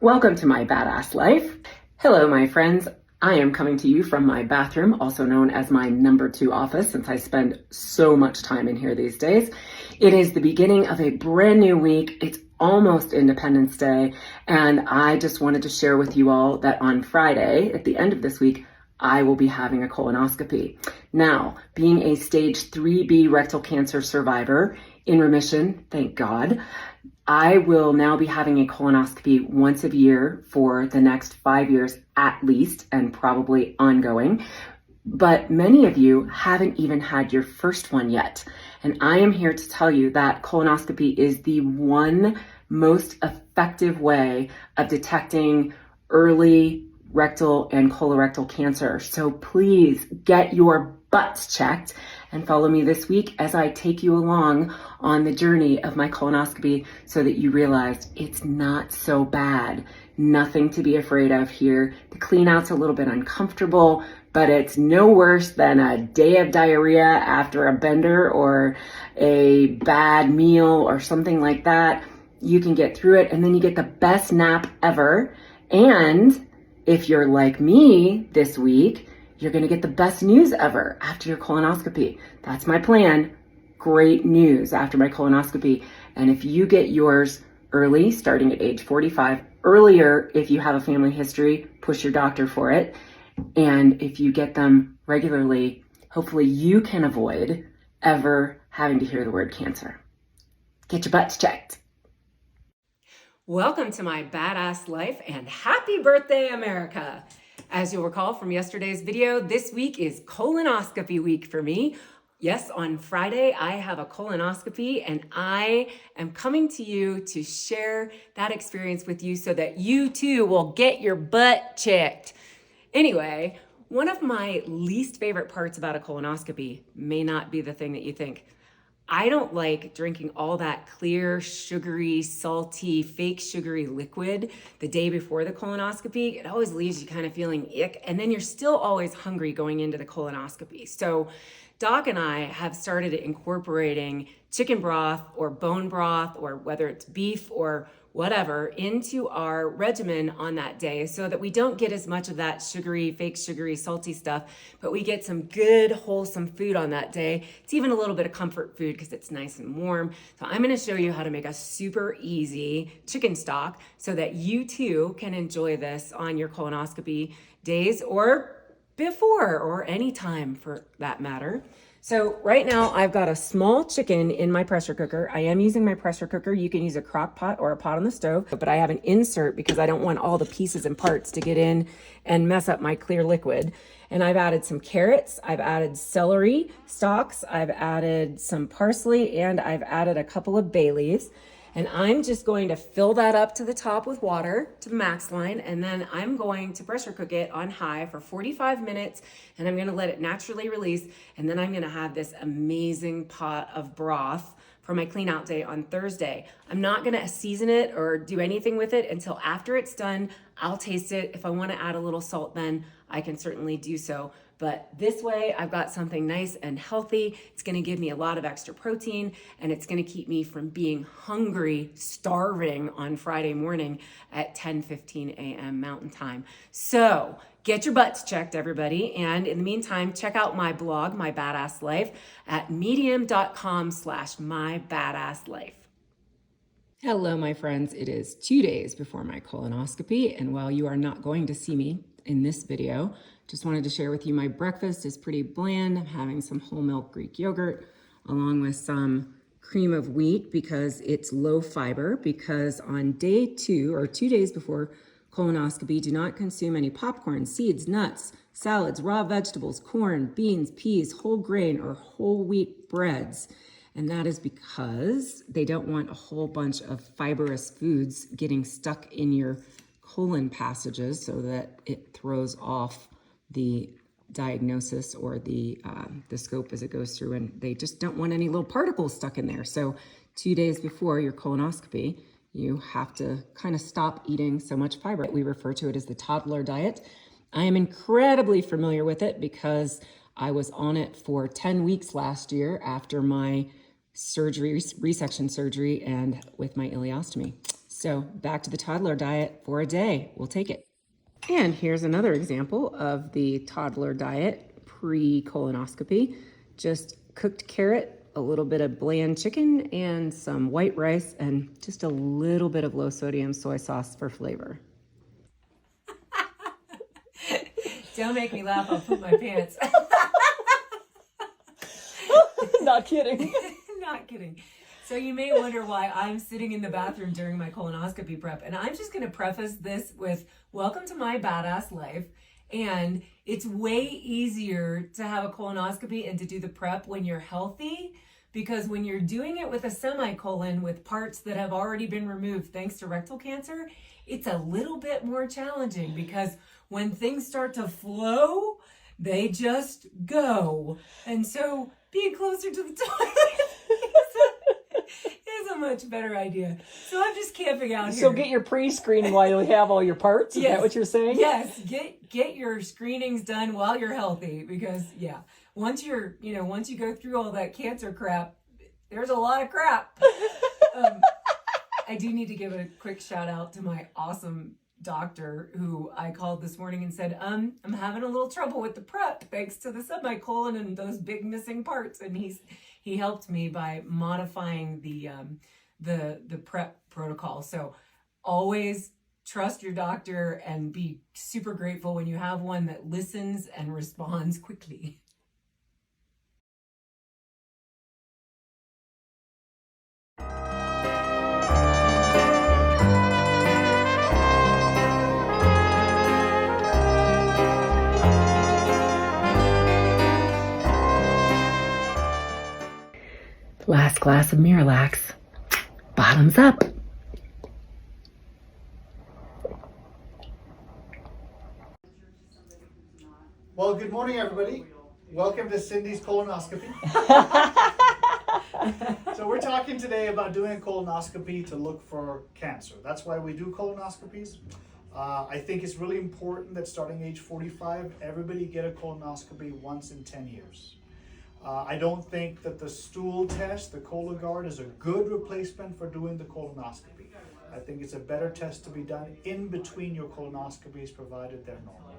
Welcome to my badass life. Hello, my friends. I am coming to you from my bathroom, also known as my number 2 office, since I spend so much time in here these days. It is the beginning of a brand new week. It's almost Independence Day, and I just wanted to share with you all that on Friday, at the end of this week, I will be having a colonoscopy. Now, being a stage 3B rectal cancer survivor in remission, thank God, I will now be having a colonoscopy once a year for the next 5 years at least, and probably ongoing. But many of you haven't even had your first one yet. And I am here to tell you that colonoscopy is the one most effective way of detecting early rectal and colorectal cancer. So please get your butts checked and follow me this week as I take you along on the journey of my colonoscopy so that you realize it's not so bad. Nothing to be afraid of here. The clean out's a little bit uncomfortable, but it's no worse than a day of diarrhea after a bender or a bad meal or something like that. You can get through it, and then you get the best nap ever. And if you're like me this week, you're going to get the best news ever after your colonoscopy. That's my plan. Great news after my colonoscopy. And if you get yours early, starting at age 45, earlier if you have a family history, push your doctor for it. And if you get them regularly, hopefully you can avoid ever having to hear the word cancer. Get your butts checked. Welcome to my badass life and happy birthday, America. As you'll recall from yesterday's video, this week is colonoscopy week for me. Yes, on Friday, I have a colonoscopy, and I am coming to you to share that experience with you so that you too will get your butt checked. Anyway, one of my least favorite parts about a colonoscopy may not be the thing that you think. I don't like drinking all that clear, sugary, salty, fake sugary liquid the day before the colonoscopy. It always leaves you kind of feeling ick, and then you're still always hungry going into the colonoscopy. So Doc and I have started incorporating chicken broth or bone broth, or whether it's beef or whatever, into our regimen on that day so that we don't get as much of that sugary, fake sugary, salty stuff, but we get some good, wholesome food on that day. It's even a little bit of comfort food because it's nice and warm. So I'm going to show you how to make a super easy chicken stock so that you too can enjoy this on your colonoscopy days or before, or any time for that matter. So right now I've got a small chicken in my pressure cooker. I am using my pressure cooker. You can use a crock pot or a pot on the stove, but I have an insert because I don't want all the pieces and parts to get in and mess up my clear liquid. And I've added some carrots, I've added celery stalks, I've added some parsley, and I've added a couple of bay leaves. And I'm just going to fill that up to the top with water to the max line. And then I'm going to pressure cook it on high for 45 minutes. And I'm going to let it naturally release. And then I'm going to have this amazing pot of broth for my clean out day on Thursday. I'm not going to season it or do anything with it until after it's done. I'll taste it. If I want to add a little salt, then I can certainly do so. But this way, I've got something nice and healthy. It's gonna give me a lot of extra protein, and it's gonna keep me from being hungry, starving on Friday morning at 10:15 a.m. Mountain Time. So get your butts checked, everybody. And in the meantime, check out my blog, My Badass Life, at medium.com/mybadasslife. Hello, my friends. It is 2 days before my colonoscopy, and while you are not going to see me in this video, just wanted to share with you my breakfast is pretty bland. I'm having some whole milk Greek yogurt along with some cream of wheat because it's low fiber, because on day 2 or 2 days before colonoscopy, do not consume any popcorn, seeds, nuts, salads, raw vegetables, corn, beans, peas, whole grain, or whole wheat breads. And that is because they don't want a whole bunch of fibrous foods getting stuck in your colon passages so that it throws off the diagnosis or the scope as it goes through, and they just don't want any little particles stuck in there. So 2 days before your colonoscopy, you have to kind of stop eating so much fiber. We refer to it as the toddler diet. I am incredibly familiar with it because I was on it for 10 weeks last year after my surgery, resection surgery, and with my ileostomy. So back to the toddler diet for a day. We'll take it. And here's another example of the toddler diet pre-colonoscopy. Just cooked carrot, a little bit of bland chicken, and some white rice, and just a little bit of low sodium soy sauce for flavor. Don't make me laugh, I'll poop my pants. Not kidding. Not kidding. So you may wonder why I'm sitting in the bathroom during my colonoscopy prep. And I'm just going to preface this with welcome to my badass life. And it's way easier to have a colonoscopy and to do the prep when you're healthy, because when you're doing it with a semicolon with parts that have already been removed thanks to rectal cancer, it's a little bit more challenging, because when things start to flow, they just go. And so being closer to the toilet is a much better idea. So I'm just camping out here. So get your pre-screening while you have all your parts? Is that what you're saying? Yes, get your screenings done while you're healthy, because once you go through all that cancer crap, there's a lot of crap. I do need to give a quick shout out to my awesome doctor who I called this morning and said, I'm having a little trouble with the prep thanks to the semicolon and those big missing parts. And he helped me by modifying the prep protocol. So always trust your doctor and be super grateful when you have one that listens and responds quickly. Last glass of Miralax. Bottoms up. Well, good morning, everybody. Welcome to Cindy's colonoscopy. So we're talking today about doing a colonoscopy to look for cancer. That's why we do colonoscopies. I think it's really important that starting age 45, everybody get a colonoscopy once in 10 years. I don't think that the stool test, the Cologuard, is a good replacement for doing the colonoscopy. I think it's a better test to be done in between your colonoscopies, provided they're normal.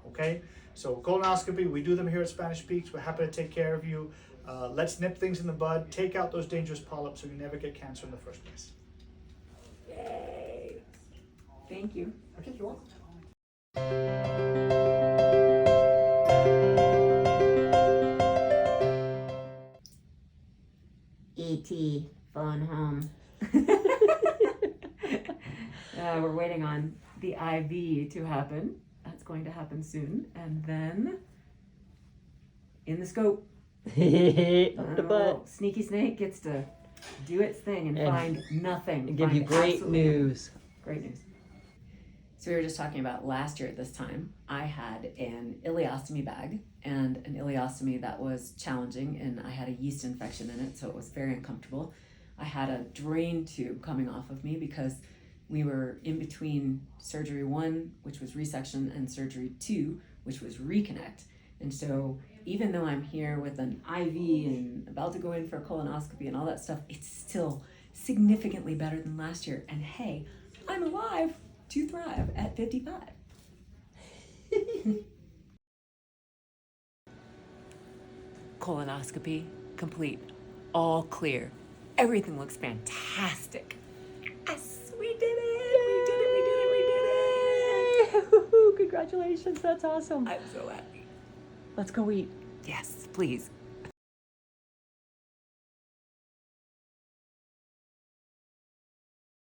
Okay? So colonoscopy, we do them here at Spanish Peaks. We're happy to take care of you. Let's nip things in the bud, take out those dangerous polyps so you never get cancer in the first place. Yay. Thank you. Okay, you're welcome. E.T. phone home. We're waiting on the IV to happen. That's going to happen soon. And then in the scope, the little sneaky snake gets to do its thing and find nothing. And give you great news. Great news. So we were just talking about last year at this time, I had an ileostomy bag, and an ileostomy that was challenging, and I had a yeast infection in it, so it was very uncomfortable. I had a drain tube coming off of me because we were in between surgery 1, which was resection, and surgery 2, which was reconnect. And so even though I'm here with an IV and about to go in for a colonoscopy and all that stuff, it's still significantly better than last year. And hey, I'm alive to thrive at 55. Colonoscopy complete, all clear. Everything looks fantastic. Yes, we did it. Congratulations, that's awesome. I'm so happy. Let's go eat. Yes, please.